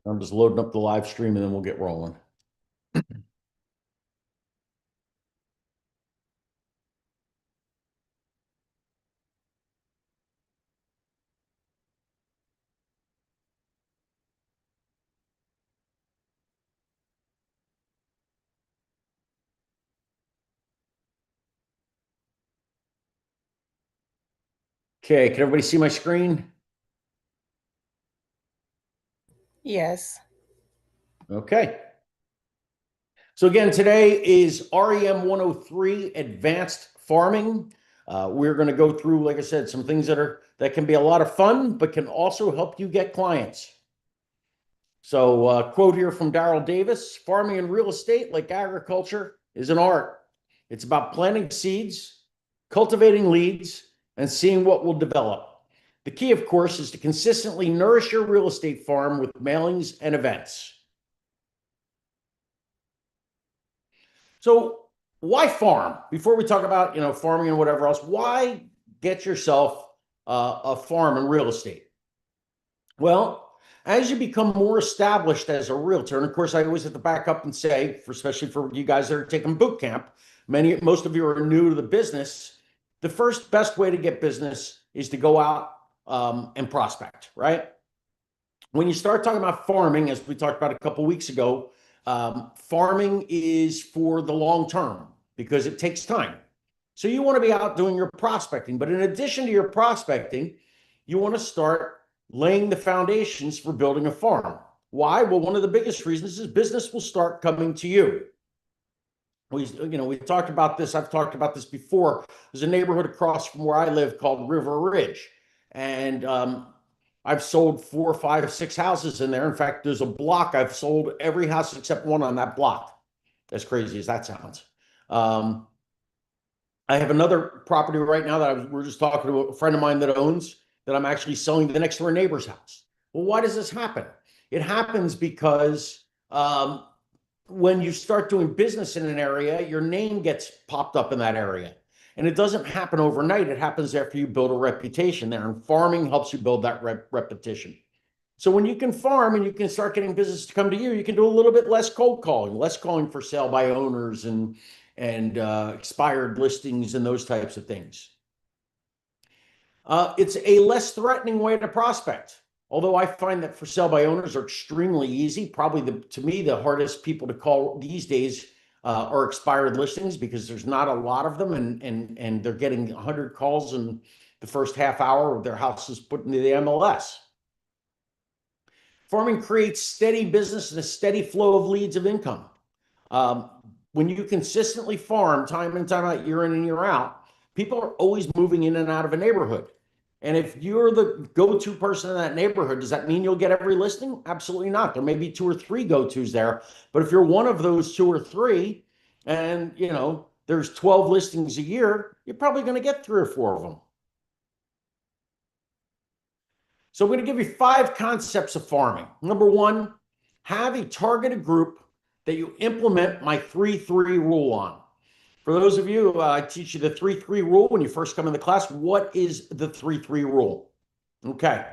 I'm just loading up the live stream and then we'll get rolling. Okay, can everybody see my screen? Yes. Okay. So again, today is REM 103 Advanced Farming. We're going to go through, like I said, some things that can be a lot of fun, but can also help you get clients. So quote here from Daryl Davis: farming and real estate, like agriculture, is an art. It's about planting seeds, cultivating leads, and seeing what will develop. The key, of course, is to consistently nourish your real estate farm with mailings and events. So why farm? Before we talk about farming and whatever else, why get yourself a farm and real estate? Well, as you become more established as a realtor, and of course, I always have to back up and say, especially for you guys that are taking boot camp, most of you are new to the business. The first best way to get business is to go out and prospect, right? When you start talking about farming, as we talked about a couple of weeks ago, farming is for the long term because it takes time. So you want to be out doing your prospecting, but in addition to your prospecting, you want to start laying the foundations for building a farm. Why? Well, one of the biggest reasons is business will start coming to you. We talked about this. I've talked about this before. There's a neighborhood across from where I live called River Ridge, and I've sold 4, 5, 6 houses in there. In fact, there's a block I've sold every house except one on that block. As crazy as that sounds. I have another property right now that we're just talking to a friend of mine that owns, that I'm actually selling the next door neighbor's house. Well, why does this happen? It happens because when you start doing business in an area, your name gets popped up in that area. And it doesn't happen overnight. It happens after you build a reputation there. And farming helps you build that repetition. So when you can farm and you can start getting business to come to you, you can do a little bit less cold calling, less calling for sale by owners and expired listings and those types of things. It's a less threatening way to prospect. Although I find that for sale by owners are extremely easy. Probably to me, the hardest people to call these days are expired listings, because there's not a lot of them, and they're getting 100 calls in the first half hour of their house is put into the MLS. Farming creates steady business and a steady flow of leads of income. When you consistently farm time in, time out, year in and year out, people are always moving in and out of a neighborhood. And if you're the go-to person in that neighborhood, does that mean you'll get every listing? Absolutely not. There may be 2 or 3 go-tos there. But if you're one of those 2 or 3, and there's 12 listings a year, you're probably going to get 3 or 4 of them. So I'm going to give you 5 concepts of farming. Number 1, have a targeted group that you implement my 3-3 rule on. For those of you, I teach you the 3-3 rule when you first come in the class. What is the 3-3 rule? Okay.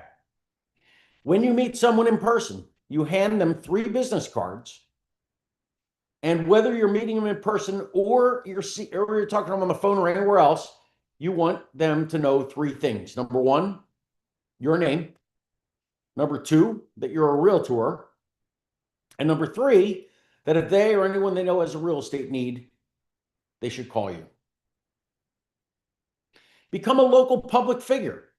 When you meet someone in person, you hand them 3 business cards. And whether you're meeting them in person or you're talking to them on the phone or anywhere else, you want them to know 3 things. Number 1, your name. Number 2, that you're a realtor. And number 3, that if they or anyone they know has a real estate need, they should call you. Become a local public figure.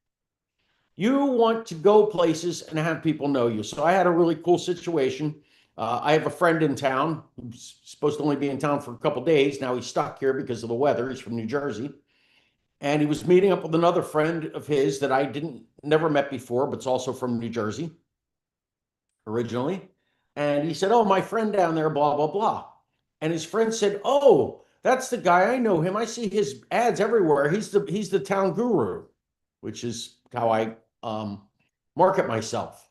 You want to go places and have people know you. So I had a really cool situation. I have a friend in town who's supposed to only be in town for a couple of days. Now he's stuck here because of the weather. He's from New Jersey. And he was meeting up with another friend of his that I never met before, but it's also from New Jersey originally. And he said, "Oh, my friend down there, blah, blah, blah." And his friend said, "Oh, that's the guy. I know him. I see his ads everywhere. He's the town guru," which is how I market myself.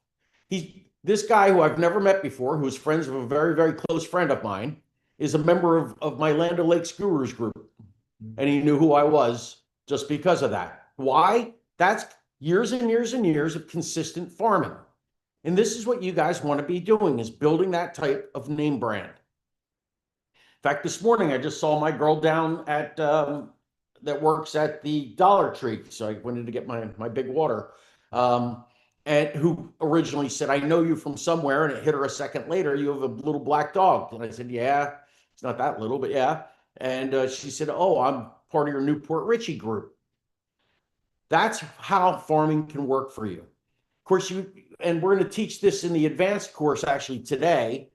This guy who I've never met before, who's friends with a very, very close friend of mine, is a member of my Land O'Lakes Gurus group. And he knew who I was just because of that. Why? That's years and years and years of consistent farming. And this is what you guys want to be doing, is building that type of name brand. In fact, this morning I just saw my girl down at that works at the Dollar Tree. So I went in to get my big water. And who originally said, "I know you from somewhere," and it hit her a second later, "You have a little black dog." And I said, "Yeah, it's not that little, but yeah." And she said, "Oh, I'm part of your Newport Richie group." That's how farming can work for you. Of course, and we're going to teach this in the advanced course actually today.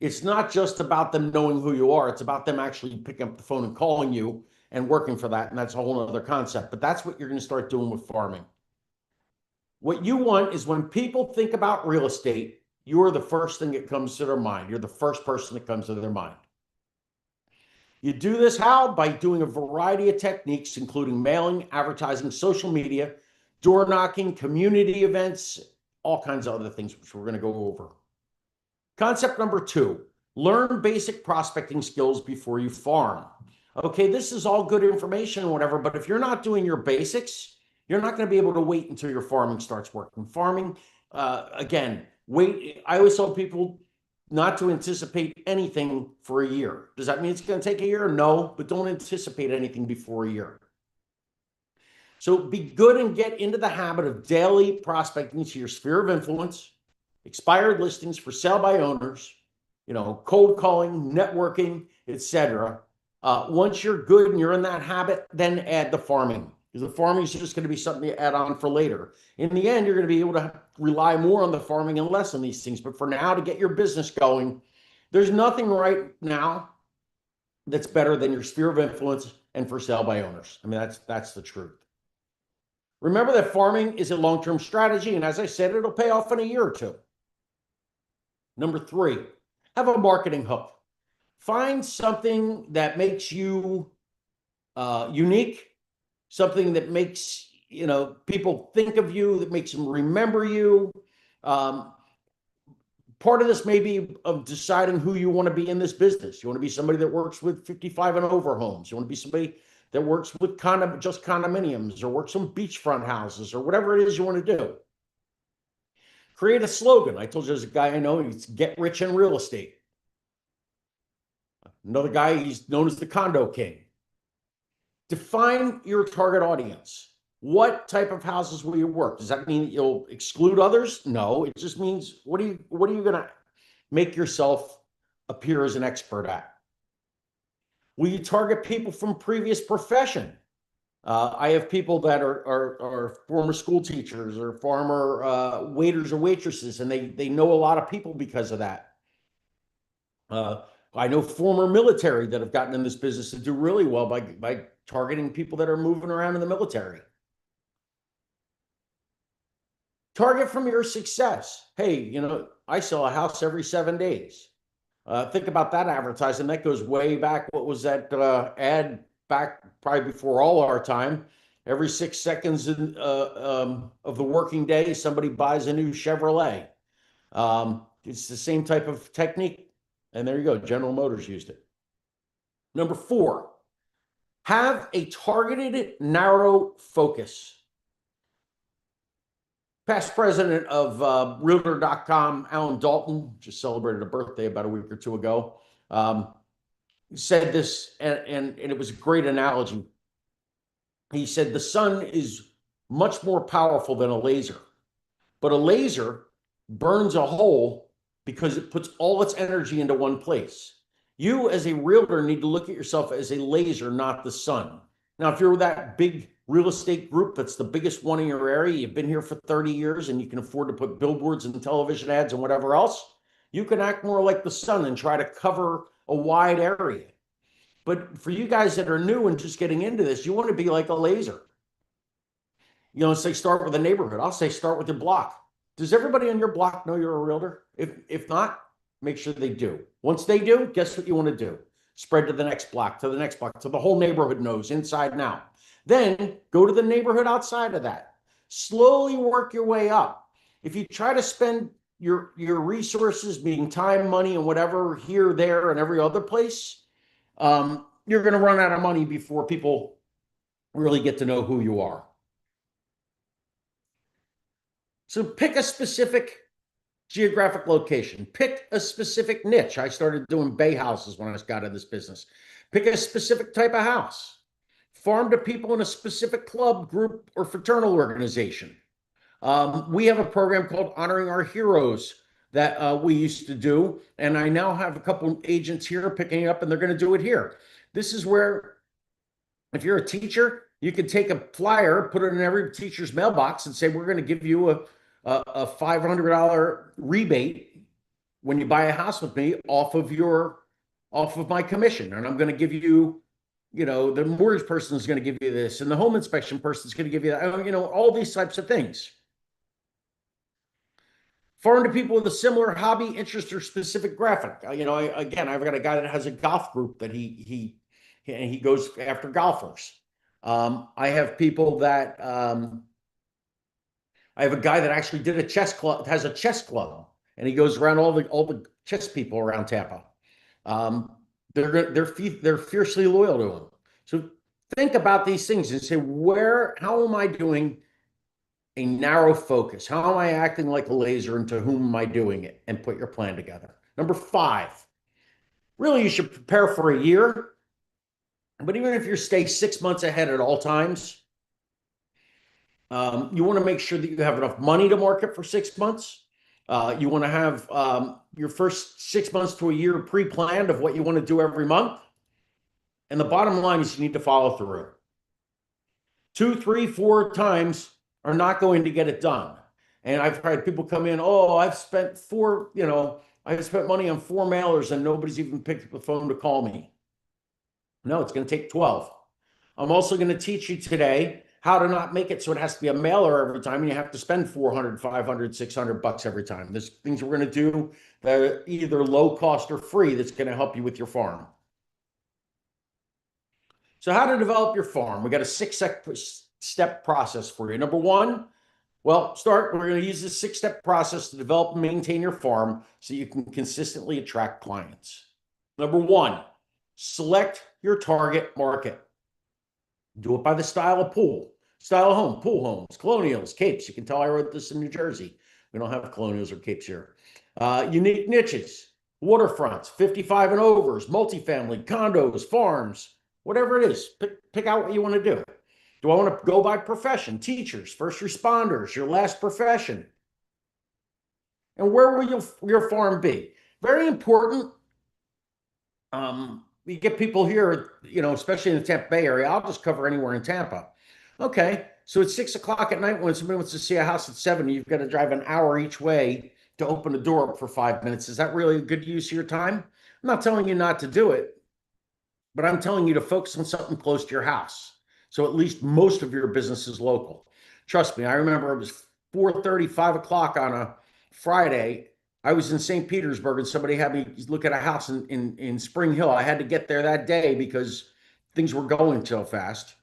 It's not just about them knowing who you are. It's about them actually picking up the phone and calling you and working for that. And that's a whole other concept. But that's what you're going to start doing with farming. What you want is when people think about real estate, you're the first thing that comes to their mind. You're the first person that comes to their mind. You do this how? By doing a variety of techniques, including mailing, advertising, social media, door knocking, community events, all kinds of other things, which we're going to go over. Concept number 2, learn basic prospecting skills before you farm. Okay, this is all good information and whatever, but if you're not doing your basics, you're not going to be able to wait until your farming starts working. Farming, again, wait. I always tell people not to anticipate anything for a year. Does that mean it's going to take a year? No, but don't anticipate anything before a year. So be good and get into the habit of daily prospecting to your sphere of influence, expired listings for sale by owners, cold calling, networking, etc. Once you're good and you're in that habit, then add the farming, because the farming is just going to be something you add on for later. In the end, you're going to be able to rely more on the farming and less on these things. But for now, to get your business going, there's nothing right now that's better than your sphere of influence and for sale by owners. I mean, that's the truth. Remember that farming is a long-term strategy, and as I said, it'll pay off in a year or two. Number 3, have a marketing hook. Find something that makes you unique, something that makes people think of you, that makes them remember you. Part of this may be of deciding who you want to be in this business. You want to be somebody that works with 55 and over homes. You want to be somebody that works with just condominiums, or works on beachfront houses, or whatever it is you want to do. Create a slogan. I told you there's a guy I know, he's "Get Rich in Real Estate." Another guy, he's known as the Condo King. Define your target audience. What type of houses will you work? Does that mean that you'll exclude others? No, it just means what are you going to make yourself appear as an expert at? Will you target people from previous profession? I have people that are former school teachers or former waiters or waitresses, and they know a lot of people because of that. I know former military that have gotten in this business to do really well by targeting people that are moving around in the military. Target from your success. Hey, I sell a house every 7 days. Think about that advertising. That goes way back. What was that ad back probably before all our time? Every 6 seconds of the working day, somebody buys a new Chevrolet. It's the same type of technique. And there you go. General Motors used it. Number 4, have a targeted, narrow focus. Past president of Realtor.com, Alan Dalton, just celebrated a birthday about a week or two ago, said this, and it was a great analogy. He said, the sun is much more powerful than a laser, but a laser burns a hole because it puts all its energy into one place. You, as a realtor, need to look at yourself as a laser, not the sun. Now, if you're that big real estate group that's the biggest one in your area, you've been here for 30 years and you can afford to put billboards and television ads and whatever else, you can act more like the sun and try to cover a wide area. But for you guys that are new and just getting into this, you want to be like a laser. Say start with a neighborhood. I'll say start with your block. Does everybody on your block know you're a realtor? If not, make sure they do. Once they do, guess what you want to do? Spread to the next block, to the next block, so the whole neighborhood knows inside and out. Then go to the neighborhood outside of that. Slowly work your way up. If you try to spend your resources, being time, money, and whatever here, there, and every other place, you're going to run out of money before people really get to know who you are. So pick a specific geographic location, pick a specific niche. I started doing bay houses when I got in this business. Pick a specific type of house. Farm to people in a specific club, group, or fraternal organization. We have a program called Honoring Our Heroes that we used to do, and I now have a couple agents here picking it up, and they're going to do it here. This is where, if you're a teacher, you can take a flyer, put it in every teacher's mailbox, and say, we're going to give you a $500 rebate when you buy a house with me off of my commission, and I'm going to give you, the mortgage person is going to give you this, and the home inspection person is going to give you that, all these types of things. Foreign to people with a similar hobby, interest, or specific graphic. Again, I've got a guy that has a golf group that he goes after golfers. I have people that I have a guy that actually did a chess club, has a chess club, and he goes around all the chess people around Tampa. They're fiercely loyal to him. So think about these things and say, how am I doing a narrow focus? How am I acting like a laser, and to whom am I doing it? And put your plan together. Number 5, really, you should prepare for a year. But even if you stay 6 months ahead at all times, you want to make sure that you have enough money to market for 6 months. You want to have your first 6 months to a year pre-planned of what you want to do every month. And the bottom line is you need to follow through. 2, 3, 4 times are not going to get it done. And I've had people come in, I've spent money on 4 mailers and nobody's even picked up the phone to call me. No, it's going to take 12. I'm also going to teach you today how to not make it so it has to be a mailer every time and you have to spend $400, $500, $600 every time. There's things we're going to do that are either low cost or free that's going to help you with your farm. So how to develop your farm? We got a 6-step process for you. Number 1, we're going to use this 6-step process to develop and maintain your farm so you can consistently attract clients. Number 1, select your target market. Do it by the style of home, pool homes, colonials, capes. You can tell I wrote this in New Jersey. We don't have colonials or capes here. Unique niches, waterfronts, 55 and overs, multifamily, condos, farms, whatever it is. Pick out what you want to do. Do I want to go by profession? Teachers, first responders, your last profession. And where will your farm be? Very important. You get people here, especially in the Tampa Bay area. I'll just cover anywhere in Tampa. Okay, so it's 6 o'clock at night when somebody wants to see a house at 7. You've got to drive an hour each way to open the door up for 5 minutes. Is that really a good use of your time? I'm not telling you not to do it, but I'm telling you to focus on something close to your house. So at least most of your business is local. Trust me, I remember it was 4:30, 5 o'clock on a Friday. I was in St. Petersburg and somebody had me look at a house in Spring Hill. I had to get there that day because things were going so fast.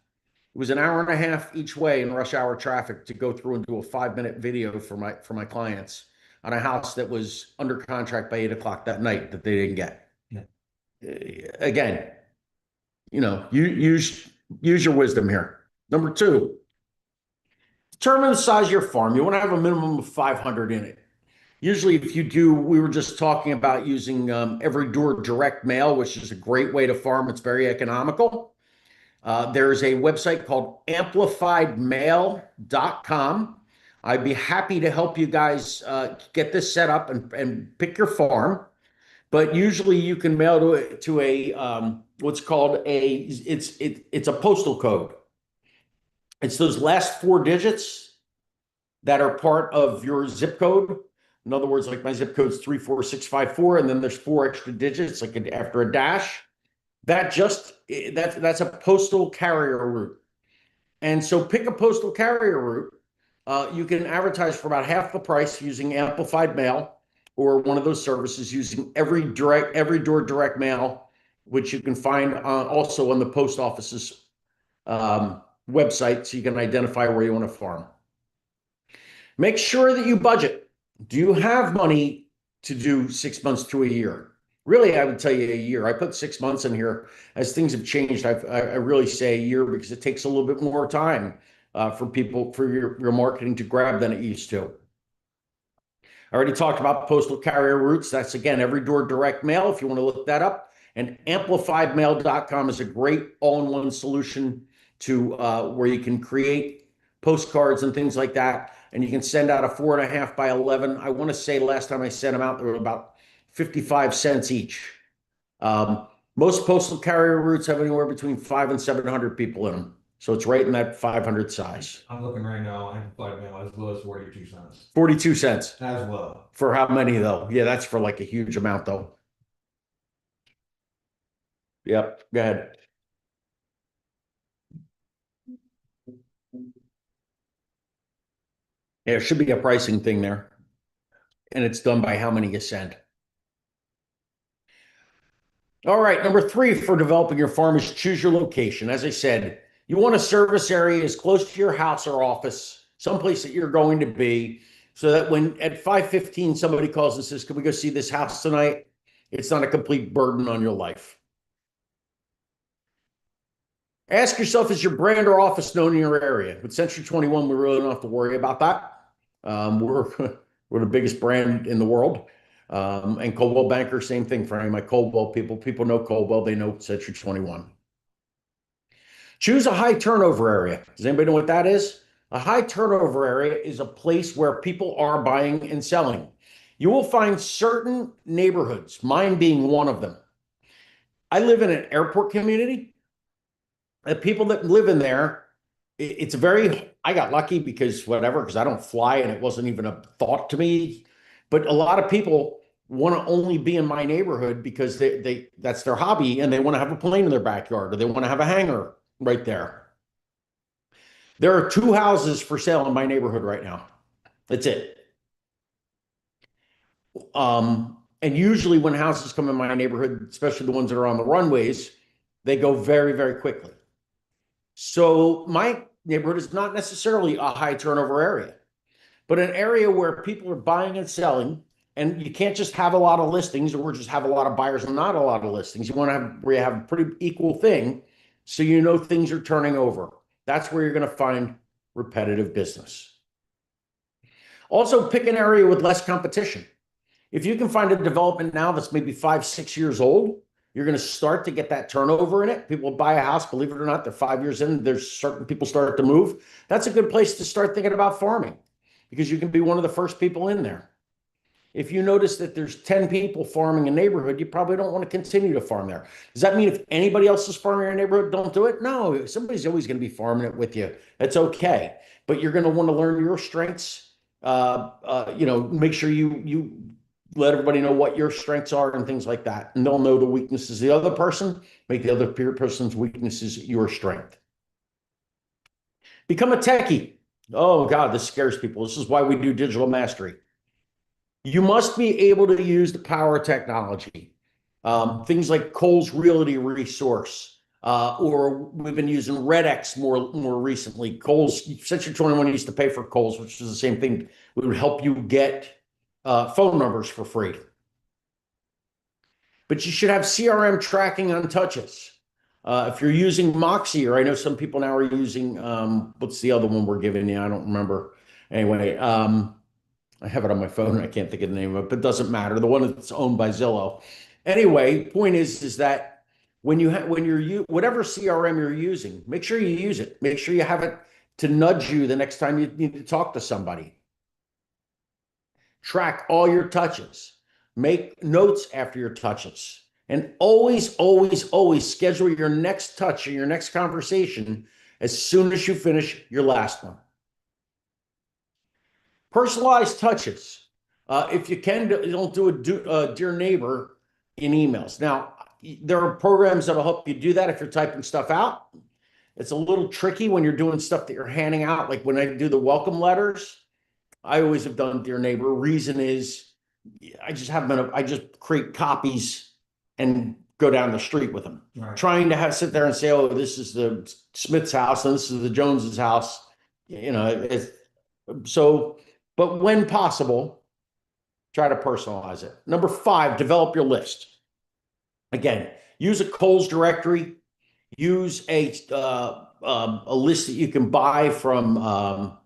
It was an hour and a half each way in rush hour traffic to go through and do a 5-minute video for my clients on a house that was under contract by 8 o'clock that night that they didn't get. Yeah. Again, use your wisdom here. Number 2, determine the size of your farm. You want to have a minimum of 500 in it. Usually, if you do, we were just talking about using every door direct mail, which is a great way to farm. It's very economical. There's a website called amplifiedmail.com. I'd be happy to help you guys get this set up and pick your farm. But usually you can mail to a what's called it's a postal code. It's those last 4 digits that are part of your zip code. In other words, like my zip code is 34654, and then there's 4 extra digits, like after a dash. That's a postal carrier route. And so pick a postal carrier route. You can advertise for about half the price using amplified mail or one of those services using every door direct mail, which you can find also on the post office's website, so you can identify where you want to farm. Make sure that you budget. Do you have money to do 6 months to a year? Really, I would tell you a year. I put 6 months in here. As things have changed, I really say a year because it takes a little bit more time for your marketing to grab than it used to. I already talked about postal carrier routes. That's again every door direct mail if you want to look that up. And amplifiedmail.com is a great all-in-one solution to where you can create postcards and things like that. And you can send out a 4.5 by 11. I want to say last time I sent them out, they were about 55 cents each. Most postal carrier routes have anywhere between 500 and 700 people in them. So it's right in that 500 size. I'm looking right now. Amplified mail as low as 42 cents. 42 cents. As well. For how many though? Yeah, that's for like a huge amount though. Yep, go ahead. Yeah, there should be a pricing thing there. And it's done by how many you send. All right, number 3 for developing your farm is choose your location. As I said, you want a service area as close to your house or office, someplace that you're going to be, so that when at 5:15 somebody calls and says, "Can we go see this house tonight?" It's not a complete burden on your life. Ask yourself, is your brand or office known in your area? With Century 21, we really don't have to worry about that. We're the biggest brand in the world. And Coldwell Banker, same thing for any of my Coldwell people. People know Coldwell, they know Century 21. Choose a high turnover area. Does anybody know what that is? A high turnover area is a place where people are buying and selling. You will find certain neighborhoods, mine being one of them. I live in an airport community. The people that live in there, it's very, I got lucky because whatever, because I don't fly and it wasn't even a thought to me. But a lot of people want to only be in my neighborhood because that's their hobby and they want to have a plane in their backyard or they want to have a hangar right there. There are 2 houses for sale in my neighborhood right now. That's it. And usually when houses come in my neighborhood, especially the ones that are on the runways, they go very, very quickly. So my neighborhood is not necessarily a high turnover area, but an area where people are buying and selling, and you can't just have a lot of listings or just have a lot of buyers and not a lot of listings. You want to have where you have a pretty equal thing, so you know things are turning over. That's where you're going to find repetitive business. Also, pick an area with less competition. If you can find a development now that's maybe 5, 6 years old, you're going to start to get that turnover in it. People buy a house, believe it or not, they're 5 years in, there's certain people start to move. That's a good place to start thinking about farming because you can be one of the first people in there. If you notice that there's 10 people farming a neighborhood, you probably don't want to continue to farm there. Does that mean if anybody else is farming your neighborhood, don't do it? No, somebody's always going to be farming it with you. That's okay. But you're going to want to learn your strengths. Make sure you let everybody know what your strengths are and things like that. And they'll know the weaknesses of the other person, make the other person's weaknesses your strength. Become a techie. Oh God, this scares people. This is why we do digital mastery. You must be able to use the power of technology. Things like Cole's Realty Resource, or we've been using RedX more recently. Cole's, Century 21 used to pay for Cole's, which is the same thing. We would help you get phone numbers for free. But you should have CRM tracking on touches. If you're using Moxie, or I know some people now are using, what's the other one we're giving you? I don't remember. Anyway, I have it on my phone and I can't think of the name of it, but it doesn't matter. The one that's owned by Zillow. Anyway, point is that when you're whatever CRM you're using, make sure you use it. Make sure you have it to nudge you the next time you need to talk to somebody. Track all your touches. Make notes after your touches. And always, always, always schedule your next touch or your next conversation as soon as you finish your last one. Personalized touches. If you can, don't do a dear neighbor in emails. Now, there are programs that'll help you do that if you're typing stuff out. It's a little tricky when you're doing stuff that you're handing out. Like when I do the welcome letters, I always have done dear neighbor. Reason is I just create copies and go down the street with them. Right. Trying to sit there and say, oh, this is the Smith's house and this is the Jones's house. But when possible, try to personalize it. Number 5, develop your list. Again, use a Kohl's directory. Use a list that you can buy from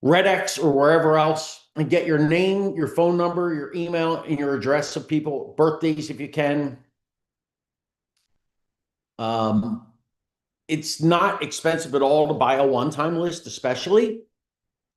RedX or wherever else, and get your name, your phone number, your email, and your address of people, birthdays if you can. It's not expensive at all to buy a one-time list, especially.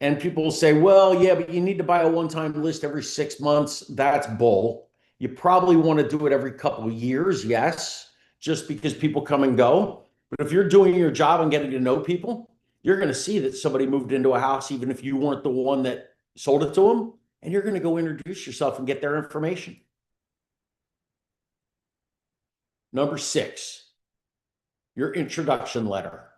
And people will say, well, yeah, but you need to buy a one-time list every 6 months. That's bull. You probably want to do it every couple of years, yes, just because people come and go. But if you're doing your job and getting to know people, you're going to see that somebody moved into a house, even if you weren't the one that sold it to them, and you're going to go introduce yourself and get their information. Number 6, your introduction letter.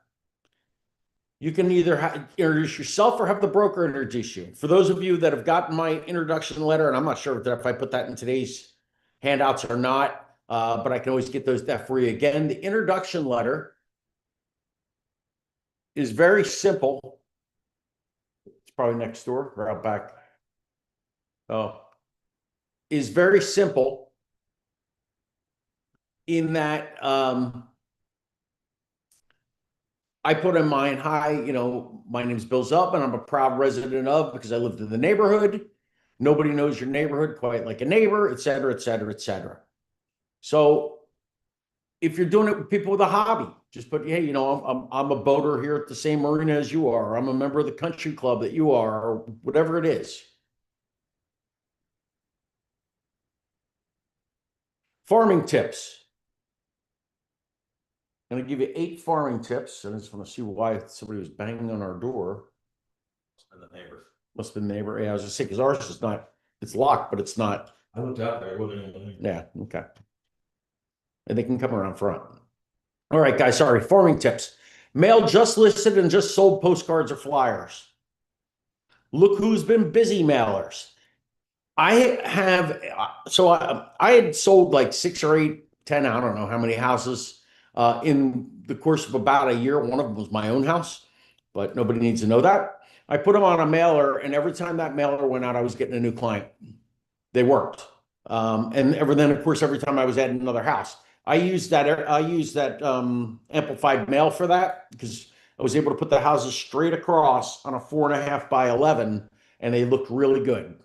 You can either introduce yourself or have the broker introduce you. For those of you that have gotten my introduction letter, and I'm not sure if I put that in today's handouts or not, but I can always get that for you again. The introduction letter is very simple. It's probably next door or out back. Oh, is very simple in that I put in mine, hi, my name's Bill Zup, and I'm a proud resident of, because I lived in the neighborhood. Nobody knows your neighborhood quite like a neighbor, et cetera, et cetera, et cetera. So if you're doing it with people with a hobby, just put, hey, I'm a boater here at the same marina as you are. I'm a member of the country club that you are, or whatever it is. Farming tips. I'm going to give you 8 farming tips. And I just want to see why somebody was banging on our door. Must have been the neighbor. Must have been neighbor. Yeah, I was just saying, because ours is not, it's locked, but it's not. I looked out there, it wasn't anything. Yeah, okay. And they can come around front. All right, guys, sorry. Farming tips. Mail just listed and just sold postcards or flyers. Look who's been busy mailers. I had sold like 6 or 8, 10, I don't know how many houses in the course of about a year. One of them was my own house, but nobody needs to know that. I put them on a mailer, and every time that mailer went out, I was getting a new client. They worked. And then, of course, every time I was adding another house, I used that amplified mail for that, because I was able to put the houses straight across on a 4.5 by 11, and they looked really good.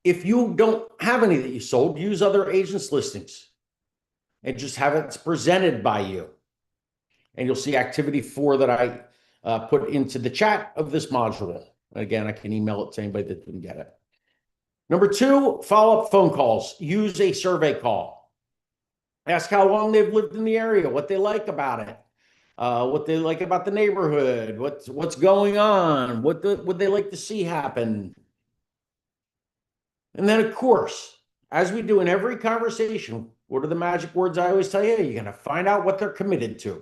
If you don't have any that you sold, use other agents' listings and just have it presented by you. And you'll see activity 4 that I put into the chat of this module. Again, I can email it to anybody that didn't get it. Number 2, follow-up phone calls. Use a survey call. Ask how long they've lived in the area, what they like about it, what they like about the neighborhood, what's going on, what would they like to see happen. And then, of course, as we do in every conversation, what are the magic words I always tell you? You're going to find out what they're committed to.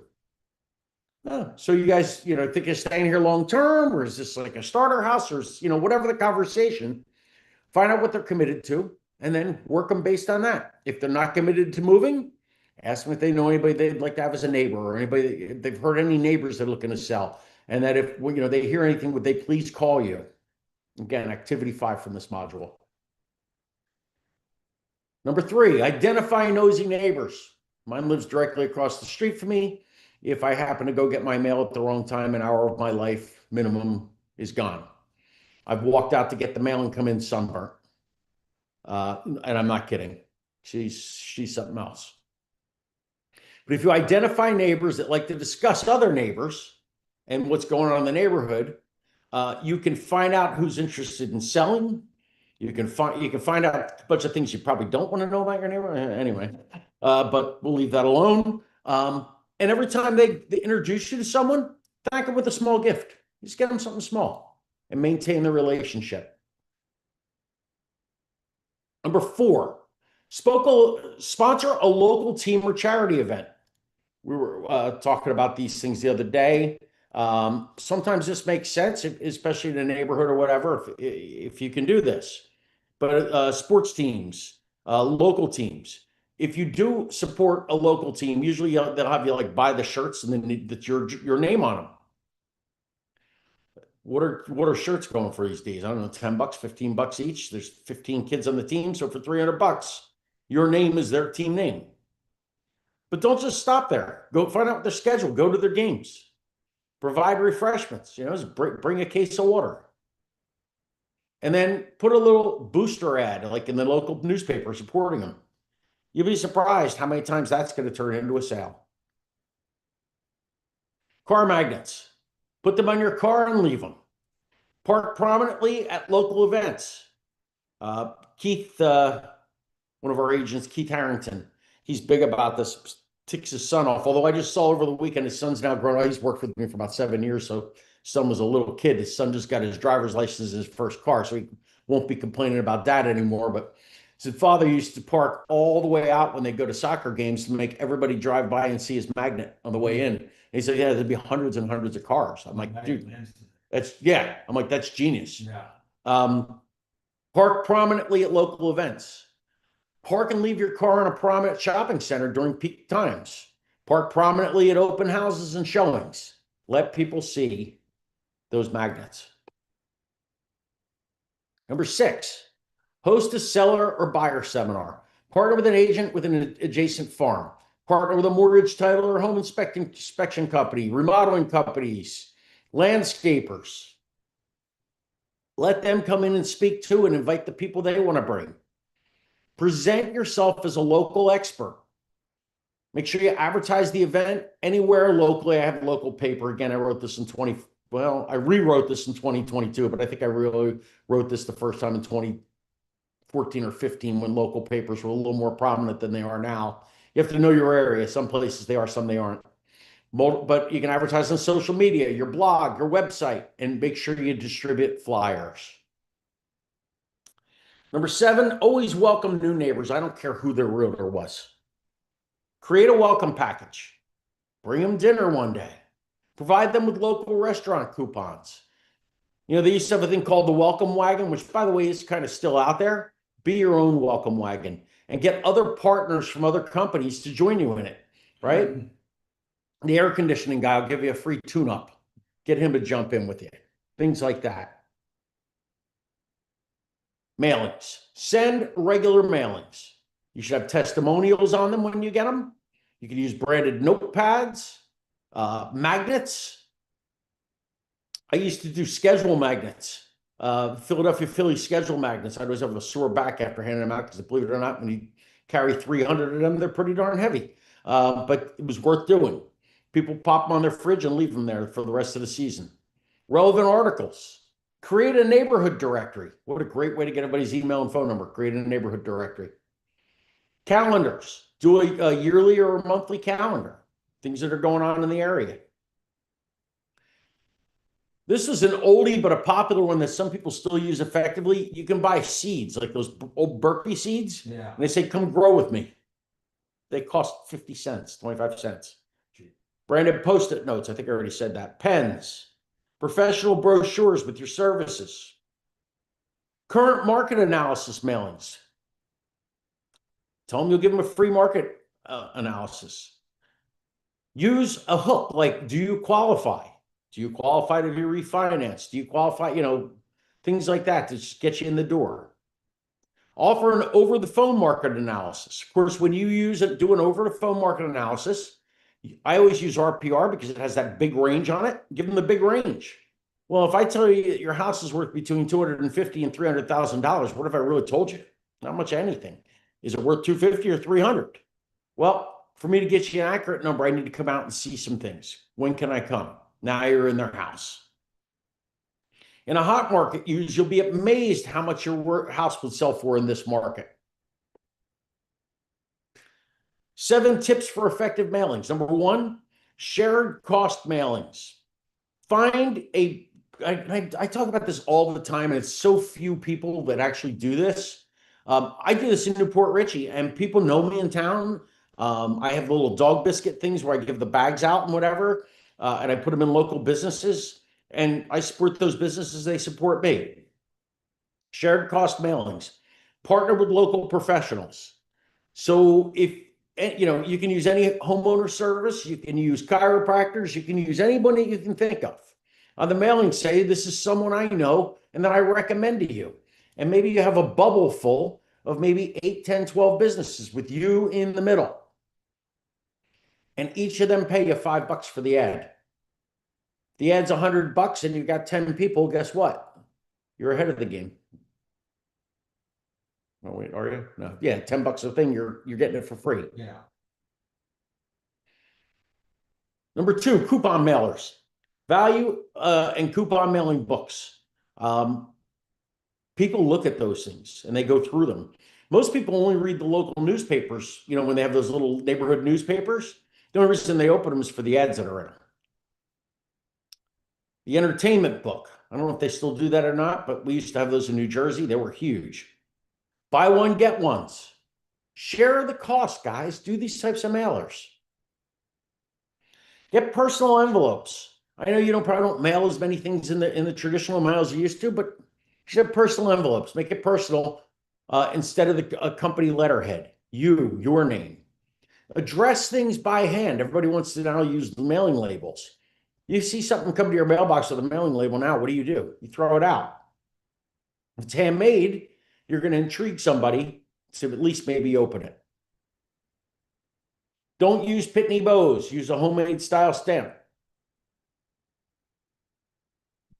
So you guys, think you're staying here long-term, or is this like a starter house, or, whatever the conversation, find out what they're committed to, and then work them based on that. If they're not committed to moving, ask them if they know anybody they'd like to have as a neighbor, or anybody, they've heard any neighbors that are looking to sell. And that if, they hear anything, would they please call you? Again, activity 5 from this module. Number 3, identify nosy neighbors. Mine lives directly across the street from me. If I happen to go get my mail at the wrong time, an hour of my life minimum is gone. I've walked out to get the mail and come in sunburnt. And I'm not kidding. She's something else. But if you identify neighbors that like to discuss other neighbors and what's going on in the neighborhood, you can find out who's interested in selling. You can find out a bunch of things you probably don't want to know about your neighbor anyway, but we'll leave that alone. And every time they introduce you to someone, thank them with a small gift. Just get them something small and maintain the relationship. Number 4, sponsor a local team or charity event. We were talking about these things the other day. Sometimes this makes sense, especially in a neighborhood or whatever, if you can do this. But sports teams, local teams. If you do support a local team, usually they'll have you like buy the shirts and then that's your name on them. What are shirts going for these days? I don't know, $10, $15 each. There's 15 kids on the team, so for $300, your name is their team name. But don't just stop there. Go find out their schedule. Go to their games. Provide refreshments, bring a case of water. And then put a little booster ad, like in the local newspaper, supporting them. You'll be surprised how many times that's going to turn into a sale. Car magnets. Put them on your car and leave them. Park prominently at local events. Keith, one of our agents, Keith Harrington, he's big about this, ticks his son off. Although I just saw over the weekend, his son's now grown up. He's worked with me for about 7 years. So his son was a little kid. His son just got his driver's license, his first car. So he won't be complaining about that anymore. But his father used to park all the way out when they go to soccer games to make everybody drive by and see his magnet on the way in. And he said, yeah, there'd be hundreds and hundreds of cars. I'm like, dude, I'm like, that's genius. Yeah. Park prominently at local events. Park and leave your car in a prominent shopping center during peak times. Park prominently at open houses and showings. Let people see those magnets. Number 6, host a seller or buyer seminar. Partner with an agent with an adjacent farm. Partner with a mortgage, title, or home inspection company, remodeling companies, landscapers. Let them come in and speak to and invite the people they want to bring. Present yourself as a local expert. Make sure you advertise the event anywhere locally. I have a local paper. Again, I wrote this I rewrote this in 2022, but I think I really wrote this the first time in 2014 or 15 when local papers were a little more prominent than they are now. You have to know your area. Some places they are, some they aren't. But you can advertise on social media, your blog, your website, and make sure you distribute flyers. Number 7, always welcome new neighbors. I don't care who their realtor was. Create a welcome package. Bring them dinner one day. Provide them with local restaurant coupons. They used to have a thing called the welcome wagon, which, by the way, is kind of still out there. Be your own welcome wagon and get other partners from other companies to join you in it, right? Mm-hmm. The air conditioning guy will give you a free tune-up. Get him to jump in with you. Things like that. Mailings. Send regular mailings. You should have testimonials on them when you get them. You can use branded notepads, magnets. I used to do schedule magnets, Philadelphia Phillies schedule magnets. I always have a sore back after handing them out because, believe it or not, when you carry 300 of them, they're pretty darn heavy. But it was worth doing. People pop them on their fridge and leave them there for the rest of the season. Relevant articles. Create a neighborhood directory. What a great way to get everybody's email and phone number. Create a neighborhood directory. Calendars. Do a yearly or a monthly calendar. Things that are going on in the area. This is an oldie, but a popular one that some people still use effectively. You can buy seeds, like those old Berkeley seeds. Yeah. And they say, come grow with me. They cost 50 cents, 25 cents. Branded Post-it notes. I think I already said that. Pens. Professional brochures with your services. Current market analysis mailings. Tell them you'll give them a free market analysis. Use a hook like, do you qualify? Do you qualify to be refinanced? Do you qualify? Things like that to just get you in the door. Offer an over-the-phone market analysis. Of course, when you do an over-the-phone market analysis, I always use RPR because it has that big range on it. Give them the big range. Well, if I tell you that your house is worth between $250,000 and $300,000, what if I really told you? Not much of anything. Is it worth $250,000 or $300,000? Well, for me to get you an accurate number, I need to come out and see some things. When can I come? Now you're in their house. In a hot market, you'll be amazed how much your house would sell for in this market. 7 tips for effective mailings. Number 1, shared cost mailings. I talk about this all the time, and it's so few people that actually do this. I do this in Newport Richey, and people know me in town. I have little dog biscuit things where I give the bags out and whatever, and I put them in local businesses, and I support those businesses. They support me. Shared cost mailings. Partner with local professionals. So if you can use any homeowner service, you can use chiropractors, you can use anybody you can think of. On the mailing, say this is someone I know and that I recommend to you. And maybe you have a bubble full of maybe 8, 10, 12 businesses with you in the middle. And each of them pay you $5 for the ad. The ad's $100 and you've got 10 people, guess what? You're ahead of the game. Oh, wait, are you? No. Yeah, $10 a thing, you're getting it for free. Yeah. Number two, coupon mailers. Value and coupon mailing books. People look at those things and they go through them. Most people only read the local newspapers, when they have those little neighborhood newspapers. The only reason they open them is for the ads that are in them. The entertainment book. I don't know if they still do that or not, but we used to have those in New Jersey. They were huge. Buy one, get ones. Share the cost, guys. Do these types of mailers. Get personal envelopes. I know you probably don't mail as many things in the traditional mail as you used to, but you should have personal envelopes. Make it personal instead of a company letterhead. Your name. Address things by hand. Everybody wants to now use the mailing labels. You see something come to your mailbox with a mailing label now, what do? You throw it out. If it's handmade, you're going to intrigue somebody to at least maybe open it. Don't use Pitney Bowes. Use a homemade style stamp.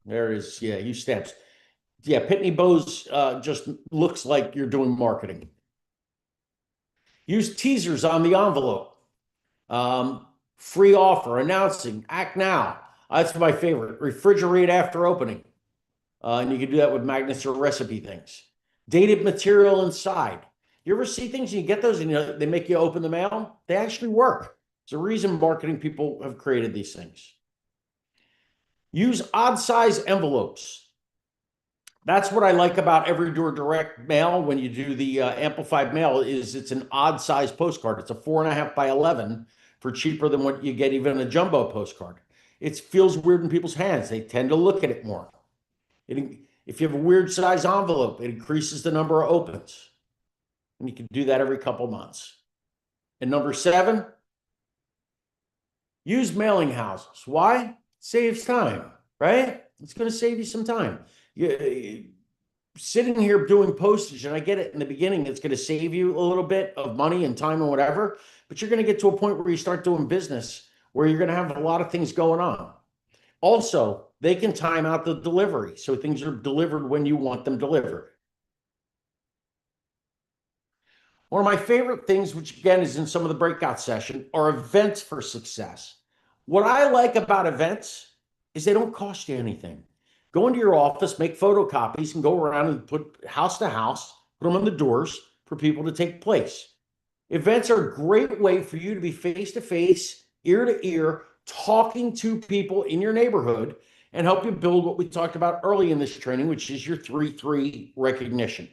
There is, yeah, use stamps. Yeah, Pitney Bowes just looks like you're doing marketing. Use teasers on the envelope. Free offer, announcing, act now. That's my favorite. Refrigerate after opening. And you can do that with magnets or recipe things. Dated material inside. You ever see things and you get those and they make you open the mail? They actually work. There's a reason marketing people have created these things. Use odd size envelopes. That's what I like about Every Door Direct Mail when you do the amplified mail is it's an odd size postcard. It's a 4.5 by 11 for cheaper than what you get even a jumbo postcard. It feels weird in people's hands. They tend to look at it more. If you have a weird size envelope, it increases the number of opens. And you can do that every couple months. And number 7, use mailing houses. Why? It saves time, right? It's going to save you some time. Sitting here doing postage, and I get it in the beginning, it's going to save you a little bit of money and time and whatever, but you're going to get to a point where you start doing business where you're going to have a lot of things going on. Also, they can time out the delivery, so things are delivered when you want them delivered. One of my favorite things, which again is in some of the breakout session, are events for success. What I like about events is they don't cost you anything. Go into your office, make photocopies, and go around and put house to house, put them on the doors for people to take place. Events are a great way for you to be face to face, ear to ear, talking to people in your neighborhood and help you build what we talked about early in this training, which is your 3-3 recognition.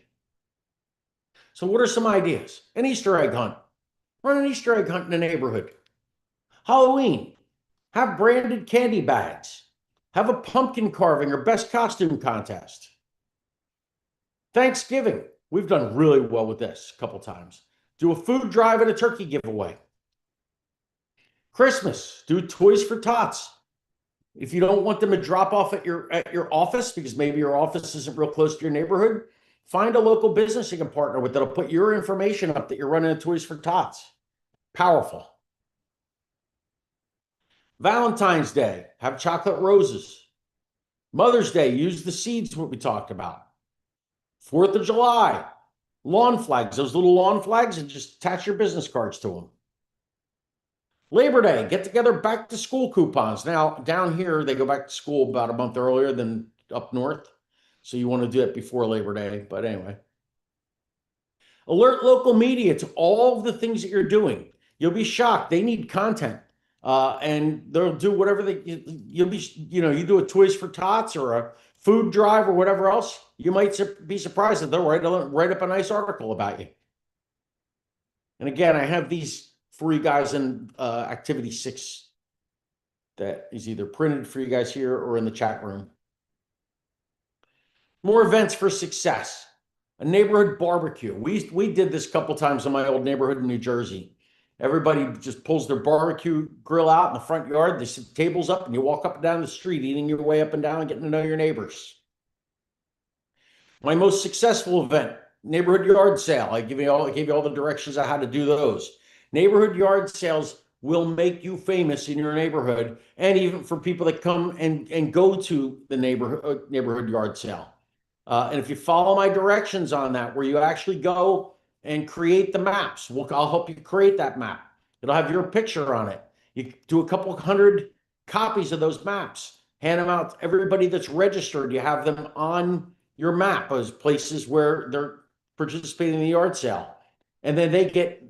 So what are some ideas? An Easter egg hunt. Run an Easter egg hunt in the neighborhood. Halloween. Have branded candy bags. Have a pumpkin carving or best costume contest. Thanksgiving. We've done really well with this a couple times. Do a food drive and a turkey giveaway. Christmas. Do Toys for Tots. If you don't want them to drop off at your office because maybe your office isn't real close to your neighborhood, find a local business you can partner with that'll put your information up that you're running a Toys for Tots. Powerful. Valentine's Day, have chocolate roses. Mother's Day, use the seeds, what we talked about. 4th of July, lawn flags, those little lawn flags, and just attach your business cards to them. Labor Day, get together back to school coupons. Now, down here, they go back to school about a month earlier than up north. So you want to do it before Labor Day, but anyway. Alert local media to all of the things that you're doing. You'll be shocked. They need content. And they'll do whatever you do a Toys for Tots or a food drive or whatever else. You might be surprised that they'll write up a nice article about you. And again, I have these for you guys in activity 6 that is either printed for you guys here or in the chat room. More events for success. A neighborhood barbecue. We did this a couple times in my old neighborhood in New Jersey. Everybody just pulls their barbecue grill out in the front yard. They set tables up and you walk up and down the street, eating your way up and down and getting to know your neighbors. My most successful event, neighborhood yard sale. I gave you all the directions on how to do those. Neighborhood yard sales will make you famous in your neighborhood, and even for people that come and go to the neighborhood yard sale. And if you follow my directions on that, where you actually go and create the maps, I'll help you create that map. It'll have your picture on it. You do a couple hundred copies of those maps, hand them out to everybody that's registered. You have them on your map as places where they're participating in the yard sale. And then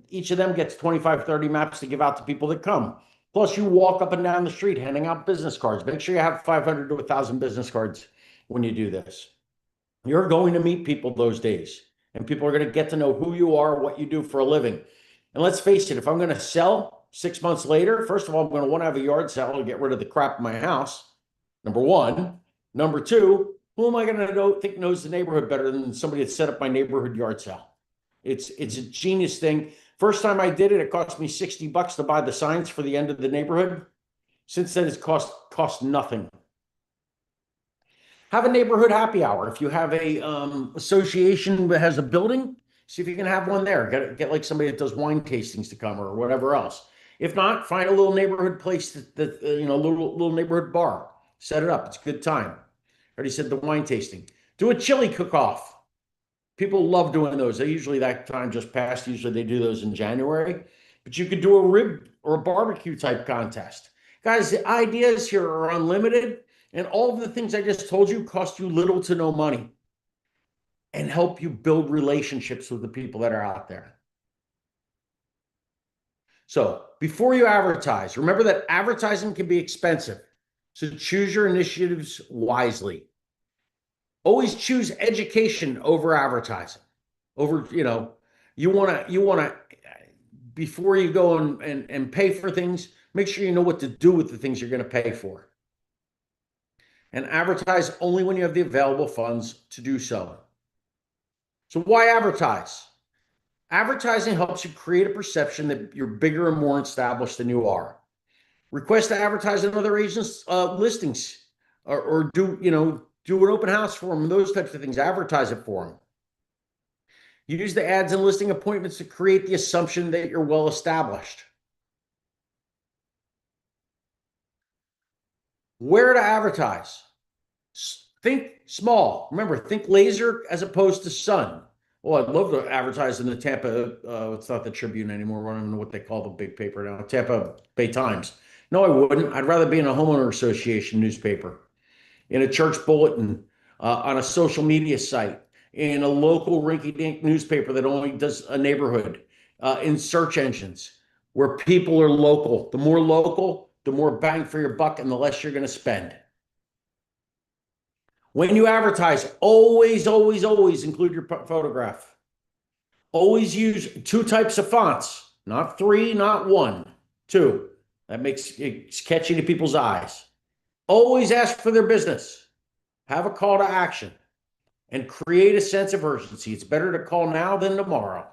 each of them gets 25, 30 maps to give out to people that come. Plus, you walk up and down the street handing out business cards. Make sure you have 500 to 1,000 business cards when you do this. You're going to meet people those days, and people are going to get to know who you are, what you do for a living. And let's face it, if I'm going to sell 6 months later, first of all, I'm going to want to have a yard sale to get rid of the crap in my house. Number one. Number two, who am I going to think knows the neighborhood better than somebody that set up my neighborhood yard sale? It's a genius thing. First time I did it, it cost me $60 to buy the signs for the end of the neighborhood. Since then, it's cost nothing. Have a neighborhood happy hour. If you have a association that has a building, see if you can have one there. Get like somebody that does wine tastings to come or whatever else. If not, find a little neighborhood place that little neighborhood bar. Set it up. It's a good time. I already said the wine tasting. Do a chili cook-off. People love doing those. Usually that time just passed. Usually they do those in January. But you could do a rib or a barbecue type contest. Guys, the ideas here are unlimited. And all of the things I just told you cost you little to no money and help you build relationships with the people that are out there. So before you advertise, remember that advertising can be expensive. So choose your initiatives wisely. Always choose education over advertising. You want to, before you go and pay for things, make sure you know what to do with the things you're going to pay for. And advertise only when you have the available funds to do so. So why advertise? Advertising helps you create a perception that you're bigger and more established than you are. Request to advertise in other agents' listings, or do an open house for them, those types of things. Advertise it for them. Use the ads and listing appointments to create the assumption that you're well established. Where to advertise? Think small. Remember, think laser as opposed to sun. Oh, I'd love to advertise in the Tampa, it's not the Tribune anymore. I don't know what they call the big paper now, Tampa Bay Times. No, I wouldn't. I'd rather be in a homeowner association newspaper, in a church bulletin, on a social media site, in a local rinky-dink newspaper that only does a neighborhood, in search engines where people are local. The more local, the more bang for your buck and the less you're going to spend. When you advertise, always, always, always include your photograph. Always use 2 types of fonts, not 3, not 1, 2. That makes it catchy to people's eyes. Always ask for their business. Have a call to action and create a sense of urgency. It's better to call now than tomorrow.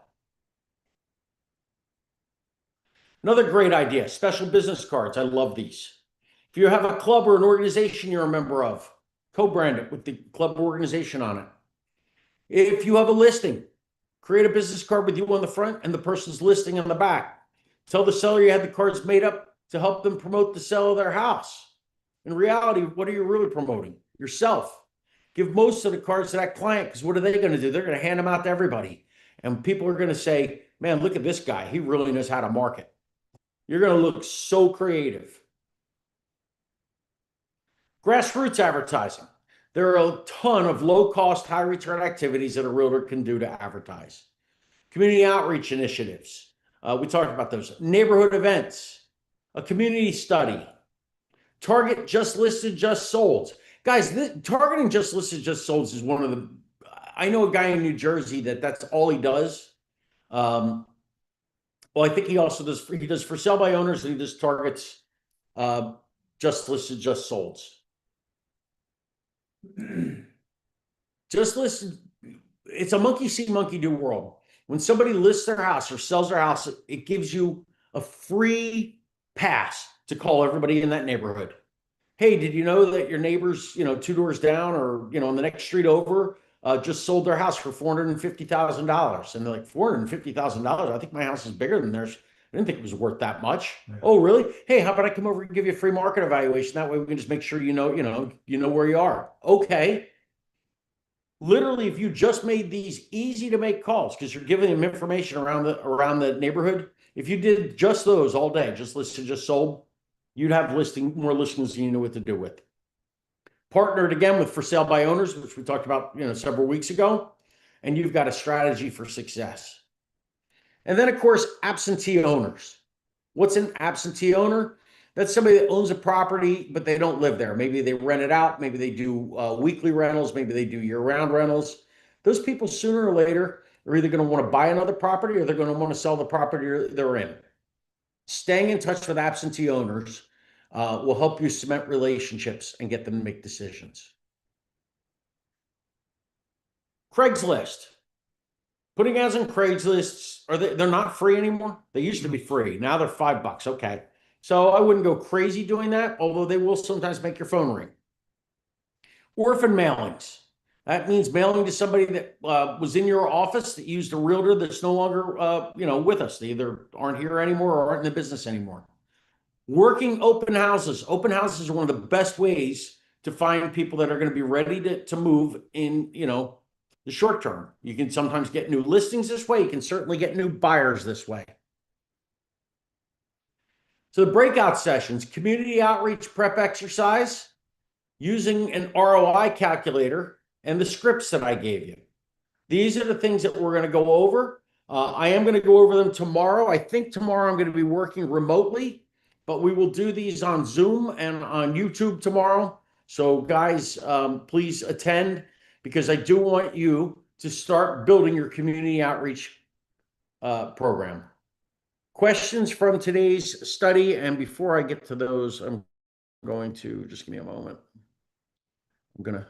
Another great idea, special business cards. I love these. If you have a club or an organization you're a member of, co-brand it with the club organization on it. If you have a listing, create a business card with you on the front and the person's listing on the back. Tell the seller you had the cards made up to help them promote the sale of their house. In reality, what are you really promoting? Yourself. Give most of the cards to that client, because what are they going to do? They're going to hand them out to everybody. And people are going to say, man, look at this guy. He really knows how to market. You're going to look so creative. Grassroots advertising. There are a ton of low-cost, high-return activities that a realtor can do to advertise. Community outreach initiatives. We talked about those. Neighborhood events. A community study. Target just listed, just sold. Guys, targeting just listed, just sold is one of the... I know a guy in New Jersey that's all he does. Well, I think he also does for sale by owners, and he just targets just listed, just solds. Just listed, it's a monkey see, monkey do world. When somebody lists their house or sells their house, it gives you a free pass to call everybody in that neighborhood. Hey, did you know that your neighbors, 2 doors down or, on the next street over, just sold their house for $450,000? And they're like, $450,000? I think my house is bigger than theirs. I didn't think it was worth that much. Yeah. Oh, really? Hey, how about I come over and give you a free market evaluation? That way we can just make sure you know where you are. Okay. Literally, if you just made these easy to make calls because you're giving them information around the neighborhood, if you did just those all day, just listen, just sold, you'd have more listings than you know what to do with. Partnered again with for sale by owners, which we talked about several weeks ago, and you've got a strategy for success. And then, of course, absentee owners. What's an absentee owner? That's somebody that owns a property, but they don't live there. Maybe they rent it out. Maybe they do weekly rentals. Maybe they do year-round rentals. Those people, sooner or later, are either going to want to buy another property or they're going to want to sell the property they're in. Staying in touch with absentee owners will help you cement relationships and get them to make decisions. Craigslist. Putting ads on Craigslist, they're not free anymore? They used to be free. Now they're $5. Okay. So I wouldn't go crazy doing that, although they will sometimes make your phone ring. Orphan mailings. That means mailing to somebody that was in your office that used a realtor that's no longer with us. They either aren't here anymore or aren't in the business anymore. Working open houses. Open houses are one of the best ways to find people that are going to be ready to move in, the short term. You can sometimes get new listings this way. You can certainly get new buyers this way. So the breakout sessions, community outreach prep exercise, using an ROI calculator, and the scripts that I gave you. These are the things that we're going to go over. I am going to go over them tomorrow. I think tomorrow I'm going to be working remotely, but we will do these on Zoom and on YouTube tomorrow. So guys, please attend, because I do want you to start building your community outreach program. Questions from today's study, and before I get to those, I'm going to just give me a moment. I'm going to